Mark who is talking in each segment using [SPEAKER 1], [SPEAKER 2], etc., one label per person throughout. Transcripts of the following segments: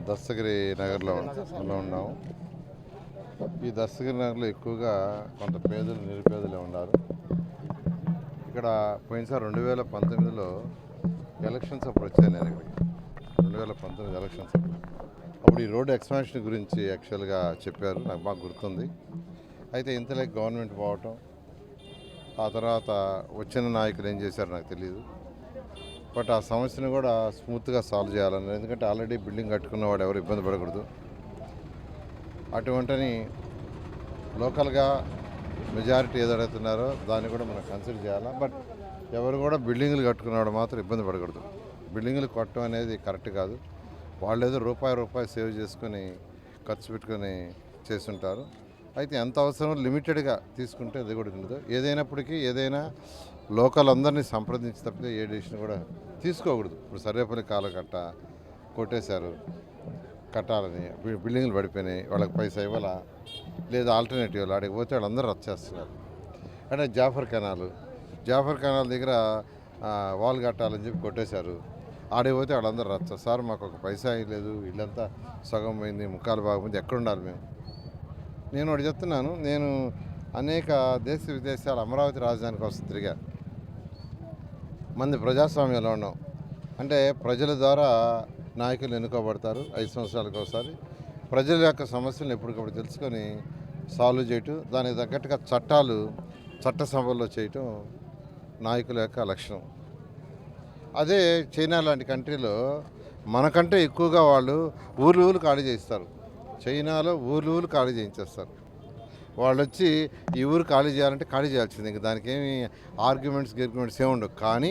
[SPEAKER 1] దస్తగిరి నగర్లో ఉన్నాము. ఈ దస్తగిరి నగర్లో ఎక్కువగా కొంత పేదలు నిరుపేదలే ఉన్నారు. ఇక్కడ పోయినసారి 2019లో ఎలక్షన్స్ అప్పుడు వచ్చాను నేను ఇక్కడికి. 2019 ఎలక్షన్స్ అప్పుడు ఈ రోడ్డు ఎక్స్పాన్షన్ గురించి యాక్చువల్గా చెప్పారు, నాకు బాగా గుర్తుంది. అయితే ఇంతలో గవర్నమెంట్ పోవటం, ఆ తర్వాత వచ్చిన నాయకులు ఏం చేశారో నాకు తెలియదు. బట్ ఆ సమస్యను కూడా స్మూత్గా సాల్వ్ చేయాలని, ఎందుకంటే ఆల్రెడీ బిల్డింగ్ కట్టుకున్నవాడు ఎవరు ఇబ్బంది పడకూడదు. అటువంటిని లోకల్గా మెజారిటీ ఏది అడుగుతున్నారో దాన్ని కూడా మనం కన్సిడర్ చేయాలి. బట్ ఎవరు కూడా బిల్డింగ్లు కట్టుకున్నవాడు మాత్రం ఇబ్బంది పడకూడదు. బిల్డింగ్లు కట్టడం అనేది కరెక్ట్ కాదు. వాళ్ళు ఏదో రూపాయి సేవ్ చేసుకొని ఖర్చు పెట్టుకొని చేస్తుంటారు. అయితే ఎంత అవసరం లిమిటెడ్గా తీసుకుంటే అది కూడా ఉండదు. ఏదైనప్పటికీ ఏదైనా లోకల్ అందరినీ సంప్రదించి తప్పితే ఏ డిసిషన్ కూడా తీసుకోకూడదు. ఇప్పుడు సర్వేపల్లి కాలకట్ట కొట్టేశారు, కట్టాలని బిల్డింగ్లు పడిపోయినాయి, వాళ్ళకి పైసా ఇవ్వాలా, లేదా ఆల్టర్నేటివ్ ఆడికి పోతే వాళ్ళందరూ వచ్చేస్తున్నారు. అంటే జాఫర్ కెనాల్ దగ్గర వాల్ కట్టాలని చెప్పి కొట్టేశారు, ఆడికి పోతే వాళ్ళందరూ రచ్చ. సార్ మాకు ఒక పైసా లేదు, ఇల్లంతా సగం పోయింది, ముక్కాలు బాగుంది, ఎక్కడుండాలి మేము? నేను ఒకటి చెప్తున్నాను, నేను అనేక దేశ విదేశాలు అమరావతి రాజధాని కోసం తిరిగా. మంది ప్రజాస్వామ్యంలో ఉన్నాం. అంటే ప్రజల ద్వారా నాయకులు ఎన్నుకోబడతారు 5 సంవత్సరాలకు ఒకసారి. ప్రజల యొక్క సమస్యలను ఎప్పటికప్పుడు తెలుసుకొని సాల్వ్ చేయటం, దానికి తగ్గట్టుగా చట్టసభల్లో చేయటం నాయకుల యొక్క లక్షణం. అదే చైనా లాంటి కంట్రీలో మనకంటే ఎక్కువగా వాళ్ళు ఊర్లు ఖాళీ చేయిస్తారు. చైనాలో ఊర్లు ఖాళీ చేయించేస్తారు. వాళ్ళు వచ్చి ఈ ఊరు ఖాళీ చేయాలంటే ఖాళీ చేయాల్సింది, ఇంకా దానికి ఏమి ఆర్గ్యుమెంట్స్ ఏమి ఉండవు. కానీ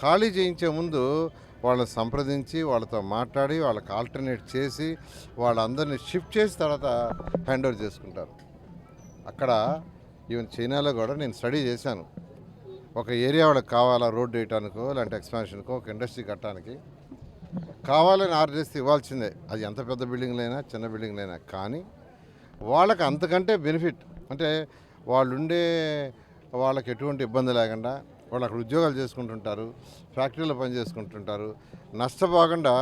[SPEAKER 1] ఖాళీ చేయించే ముందు వాళ్ళని సంప్రదించి వాళ్ళతో మాట్లాడి వాళ్ళకి ఆల్టర్నేట్ చేసి వాళ్ళందరినీ షిఫ్ట్ చేసి తర్వాత హ్యాండ్ ఓవర్ చేసుకుంటారు. అక్కడ ఈవెన్ చైనాలో కూడా నేను స్టడీ చేశాను. ఒక ఏరియా వాళ్ళకి కావాలా రోడ్ వేయటానికో లేదంటే ఎక్స్పాన్షన్కో ఒక ఇండస్ట్రీ కట్టడానికి కావాలని ఆర్డర్ చేస్తే ఇవ్వాల్సిందే. అది ఎంత పెద్ద బిల్డింగ్లైనా చిన్న బిల్డింగ్లైనా. కానీ వాళ్ళకి అంతకంటే బెనిఫిట్ అంటే వాళ్ళకి ఎటువంటి ఇబ్బంది లేకుండా వాళ్ళు అక్కడ ఉద్యోగాలు చేసుకుంటుంటారు, ఫ్యాక్టరీలో పని చేసుకుంటుంటారు. నష్టపోకుండా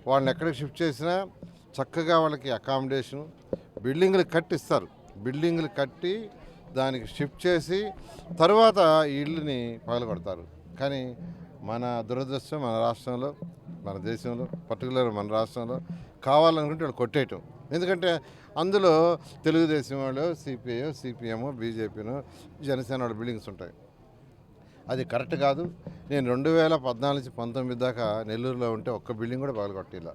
[SPEAKER 1] వాళ్ళని ఎక్కడికి షిఫ్ట్ చేసినా చక్కగా వాళ్ళకి అకామిడేషను బిల్డింగ్లు కట్టిస్తారు. బిల్డింగ్లు కట్టి దానికి షిఫ్ట్ చేసి తర్వాత ఈ ఇళ్ళని పగలగొడతారు. కానీ మన దురదృష్టం మన రాష్ట్రంలో, మన దేశంలో, పర్టికులర్ మన రాష్ట్రంలో కావాలనుకుంటే వాళ్ళు కొట్టేయటం. ఎందుకంటే అందులో తెలుగుదేశం వాళ్ళు, సిపిఐ, సిపిఎం, బీజేపీను, జనసేన వాళ్ళ బిల్డింగ్స్ ఉంటాయి. అది కరెక్ట్ కాదు. నేను 2014 నుంచి 19 దాకా నెల్లూరులో ఉంటే ఒక్క బిల్డింగ్ కూడా పగలగొట్టేలా,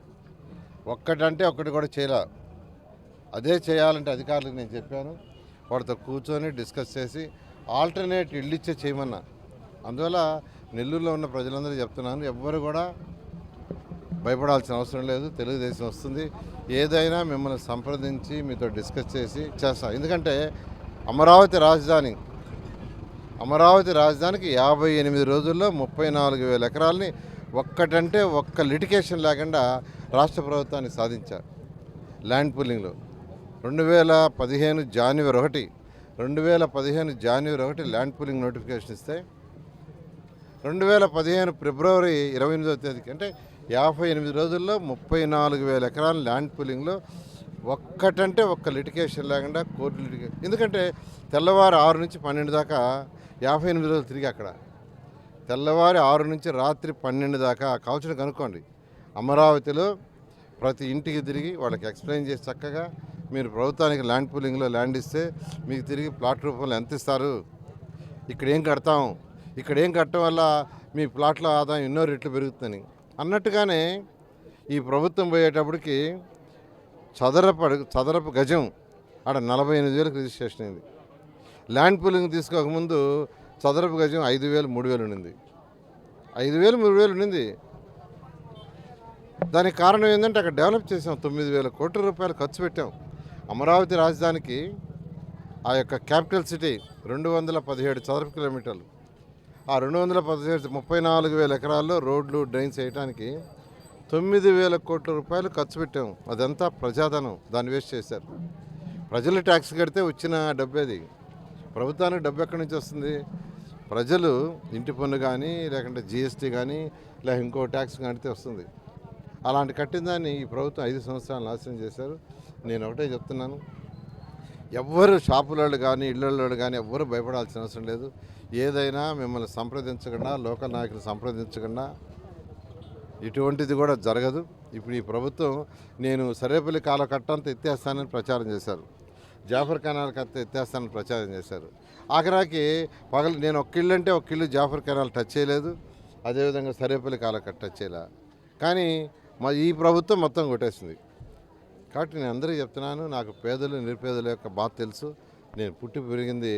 [SPEAKER 1] ఒక్కటంటే ఒక్కటి కూడా చేయలే. అదే చేయాలంటే అధికారులకు నేను చెప్పాను, వాళ్ళతో కూర్చొని డిస్కస్ చేసి ఆల్టర్నేట్ ఇల్లు ఇచ్చే చేయమన్నా. అందువల్ల నెల్లూరులో ఉన్న ప్రజలందరూ చెప్తున్నాను, ఎవ్వరు కూడా భయపడాల్సిన అవసరం లేదు. తెలుగుదేశం వస్తుంది, ఏదైనా మిమ్మల్ని సంప్రదించి మీతో డిస్కస్ చేసి చేస్తాం. ఎందుకంటే అమరావతి రాజధానికి 58 రోజుల్లో 34,000 ఎకరాలని ఒక్కటంటే ఒక్క లిటికేషన్ లేకుండా రాష్ట్ర ప్రభుత్వాన్ని సాధించారు. ల్యాండ్ పూలింగ్లో 2015 జనవరి 1 ల్యాండ్ పూలింగ్ నోటిఫికేషన్ ఇస్తే 2015 ఫిబ్రవరి 28వ తేదీకి అంటే 58 రోజుల్లో 34,000 ఎకరాల ల్యాండ్ పూలింగ్లో ఒక్కటంటే ఒక్క లిటికేషన్ లేకుండా కోర్టు లిటికేషన్. ఎందుకంటే తెల్లవారు 6 నుంచి 12 దాకా 58 రోజులు తిరిగి అక్కడ తెల్లవారి 6 నుంచి రాత్రి 12 దాకా కావాల్సిన కనుక్కోండి. అమరావతిలో ప్రతి ఇంటికి తిరిగి వాళ్ళకి ఎక్స్ప్లెయిన్ చేసి చక్కగా మీరు ప్రభుత్వానికి ల్యాండ్ పూలింగ్లో ల్యాండ్ ఇస్తే మీకు తిరిగి ప్లాట్ రూపంలో ఎంత ఇస్తారు, ఇక్కడ ఏం కట్టడం వల్ల మీ ప్లాట్ల ఆదాయం ఎన్నో రెట్లు పెరుగుతుందని అన్నట్టుగానే ఈ ప్రభుత్వం పోయేటప్పటికి చదరపు గజం ఆడ 48,000 రిజిస్ట్రేషన్ అయింది. ల్యాండ్ పూలింగ్ తీసుకోకముందు చదరపు గజం 5,000, 3,000 ఉండింది. 5,000, 3,000 ఉండింది. దానికి కారణం ఏంటంటే అక్కడ డెవలప్ చేసాం, 9,000 కోట్ల రూపాయలు ఖర్చు పెట్టాం. అమరావతి రాజధానికి ఆ యొక్క క్యాపిటల్ సిటీ 217 చదరపు కిలోమీటర్లు. ఆ 217 34,000 ఎకరాల్లో రోడ్లు డ్రైన్స్ వేయడానికి 9,000 కోట్ల రూపాయలు ఖర్చు పెట్టాం. అదంతా ప్రజాధనం, దాన్ని వేస్ట్ చేశారు. ప్రజలు ట్యాక్స్ కడితే వచ్చిన డబ్బేది. ప్రభుత్వానికి డబ్బు ఎక్కడి నుంచి వస్తుంది? ప్రజలు ఇంటి పన్ను కానీ లేకుంటే జిఎస్టీ కానీ లేక ఇంకో ట్యాక్స్ కడితే వస్తుంది. అలాంటి కట్టిన దాన్ని ఈ ప్రభుత్వం 5 సంవత్సరాలు నాశనం చేశారు. నేను ఒకటే చెప్తున్నాను, ఎవ్వరు షాపులోళ్ళు కానీ ఇళ్ళలోళ్ళు కానీ ఎవ్వరు భయపడాల్సిన అవసరం లేదు. ఏదైనా మిమ్మల్ని సంప్రదించకుండా, లోకల్ నాయకులు సంప్రదించకుండా ఇటువంటిది కూడా జరగదు. ఇప్పుడు ఈ ప్రభుత్వం నేను సర్వేపల్లి కాలువ కట్టంతా ఎత్తేస్తానని ప్రచారం చేశారు. జాఫర్ కెనాల్ కట్ట ఎత్తేస్తానని ప్రచారం చేశారు. ఆఖరాకి నేను ఒక ఇల్లు అంటే ఒక ఇల్లు జాఫర్ కెనాల్ టచ్ చేయలేదు. అదేవిధంగా సర్వేపల్లి కాలువ కట్ట టచ్ చేయలే. కానీ ఈ ప్రభుత్వం మొత్తం కొట్టేసింది. కాబట్టి నేను అందరికీ చెప్తున్నాను, నాకు పేదలు నిరుపేదల యొక్క బాధ తెలుసు. నేను పుట్టి పెరిగింది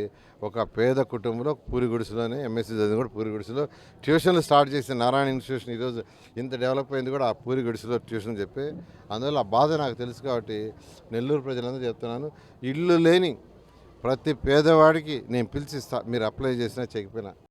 [SPEAKER 1] ఒక పేద కుటుంబంలో, పూరి గుడిసెలోనే. ఎంఎస్సీ చదివింది కూడా పూరి గుడిసెలో. ట్యూషన్లు స్టార్ట్ చేసిన నారాయణ ఇన్స్టిట్యూషన్ ఈరోజు ఇంత డెవలప్ అయింది కూడా ఆ పూరి గుడిసెలో ట్యూషన్ చెప్పి. అందువల్ల ఆ బాధ నాకు తెలుసు కాబట్టి నెల్లూరు ప్రజలందరూ చెప్తున్నాను, ఇల్లు లేని ప్రతి పేదవాడికి నేను పిలిచిస్తా, మీరు అప్లై చేసినా చేయకపోయినా.